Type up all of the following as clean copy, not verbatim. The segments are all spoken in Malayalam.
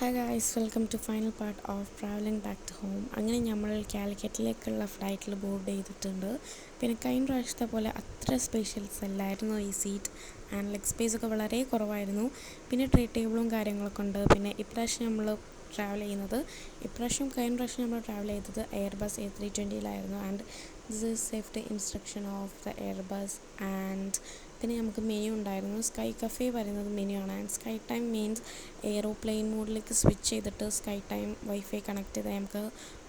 Hi guys, welcome to final part of travelling back to home. അങ്ങനെ നമ്മൾ കാലിക്കറ്റിലേക്കുള്ള ഫ്ലൈറ്റിൽ ബോർഡ് ചെയ്തിട്ടുണ്ട്. പിന്നെ കഴിഞ്ഞ പ്രാവശ്യത്തെ പോലെ അത്ര സ്പെഷ്യൽസ് അല്ലായിരുന്നു ഈ സീറ്റ്. ആൻഡ് ലെഗ് സ്പേസ് ഒക്കെ വളരെ കുറവായിരുന്നു. പിന്നെ ട്രേ ടേബിളും കാര്യങ്ങളൊക്കെ ഉണ്ട്. പിന്നെ ഇപ്രാവശ്യം നമ്മൾ കഴിഞ്ഞ പ്രാവശ്യം നമ്മൾ ട്രാവൽ ചെയ്തത് Airbus A320 and this is safety instruction of the Airbus. And പിന്നെ നമുക്ക് മെനു ഉണ്ടായിരുന്നു. സ്കൈ കഫേ പറയുന്നത് മെനു ആണ്. And sky time means aeroplane മോഡിലേക്ക് സ്വിച്ച് ചെയ്തിട്ട് സ്കൈ ടൈം വൈഫൈ കണക്ട് ചെയ്താൽ നമുക്ക്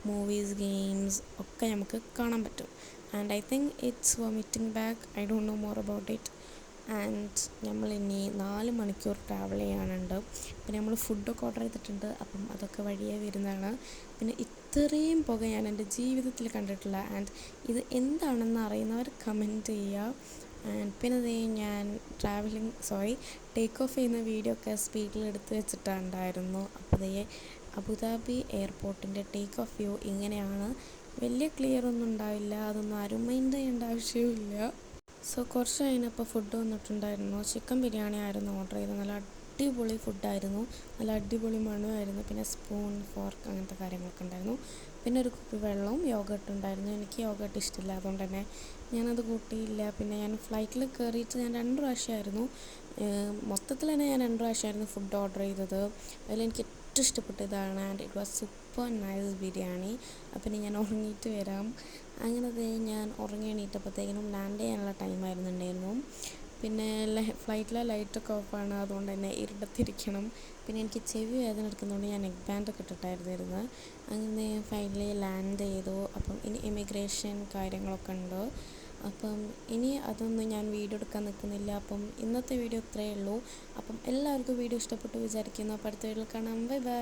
മൂവീസ്, ഗെയിംസ് ഒക്കെ നമുക്ക് കാണാൻ പറ്റും. And I think it's vomiting bag. I don't know more about it. And നമ്മൾ ഇനി 4 മണിക്കൂർ ട്രാവൽ ചെയ്യാനുണ്ട്. പിന്നെ നമ്മൾ ഫുഡൊക്കെ ഓർഡർ ചെയ്തിട്ടുണ്ട്. അപ്പം അതൊക്കെ വഴിയേ വരുന്നതാണ്. പിന്നെ ഇത്രയും പുക ഞാൻ എൻ്റെ ജീവിതത്തിൽ കണ്ടിട്ടില്ല. ആൻഡ് ഇത് എന്താണെന്ന് അറിയുന്നവർ കമൻറ്റ് ചെയ്യുക. ആൻഡ് പിന്നെ ഞാൻ ടേക്ക് ഓഫ് ചെയ്യുന്ന വീഡിയോ ഒക്കെ സ്പീഡിൽ എടുത്ത് വെച്ചിട്ടുണ്ടായിരുന്നു. അപ്പോൾ അബുദാബി എയർപോർട്ടിൻ്റെ ടേക്ക് ഓഫ് വ്യൂ ഇങ്ങനെയാണ്. വലിയ ക്ലിയർ ഒന്നും ഉണ്ടാവില്ല. അതൊന്നും ആരും മൈൻഡ് ചെയ്യേണ്ട ആവശ്യമില്ല. കുറച്ച് കഴിഞ്ഞപ്പോൾ ഫുഡ് വന്നിട്ടുണ്ടായിരുന്നു. ചിക്കൻ ബിരിയാണി ആയിരുന്നു ഓർഡർ ചെയ്തത്. നല്ല അടിപൊളി ഫുഡായിരുന്നു. നല്ല അടിപൊളി മണമായിരുന്നു. പിന്നെ സ്പൂൺ, ഫോർക്ക് അങ്ങനത്തെ കാര്യങ്ങളൊക്കെ ഉണ്ടായിരുന്നു. പിന്നെ ഒരു കുപ്പി വെള്ളവും യോഗട്ട് ഉണ്ടായിരുന്നു. എനിക്ക് യോഗട്ട് ഇഷ്ടമില്ല, അതുകൊണ്ട് തന്നെ ഞാനത് കൂട്ടിയില്ല. പിന്നെ ഞാൻ ഫ്ലൈറ്റിൽ കയറിയിട്ട് ഞാൻ 2 പ്രാവശ്യമായിരുന്നു, മൊത്തത്തിൽ തന്നെ ഞാൻ 2 പ്രാവശ്യമായിരുന്നു ഫുഡ് ഓർഡർ ചെയ്തത്. അതിലെനിക്ക് ഏറ്റവും ഇഷ്ടപ്പെട്ടതാണ്. And it was super nice biryani. അപ്പം ഞാൻ ഉറങ്ങിയിട്ട് വരാം. അങ്ങനെ ഞാൻ ഉറങ്ങി എണീറ്റപ്പോഴത്തേക്കിനും ലാൻഡ് ചെയ്യാനുള്ള ടൈമായിരുന്നുണ്ടായിരുന്നു. പിന്നെ ഫ്ലൈറ്റിലെ ലൈറ്റൊക്കെ ഓഫാണ്, അതുകൊണ്ട് തന്നെ ഇരുട്ടത്തിരിക്കണം. പിന്നെ എനിക്ക് ചെവി വേദന എടുക്കുന്നതുകൊണ്ട് ഞാൻ നെക്ക് ബാൻഡൊക്കെ ഇട്ടിട്ടായിരുന്നു. അങ്ങനെ ഫൈനലി ലാൻഡ് ചെയ്തു. അപ്പം ഇനി ഇമിഗ്രേഷൻ കാര്യങ്ങളൊക്കെ ഉണ്ട്. അപ്പം ഇനി അതൊന്നും ഞാൻ വീഡിയോ എടുക്കാൻ നിൽക്കുന്നില്ല. അപ്പം ഇന്നത്തെ വീഡിയോ ഇത്രയേ ഉള്ളൂ. അപ്പം എല്ലാവർക്കും വീഡിയോ ഇഷ്ടപ്പെട്ടു വിചാരിക്കുന്നു. അപ്പോൾ അടുത്ത വീഡിയോയിൽ കാണാം. Bye bye.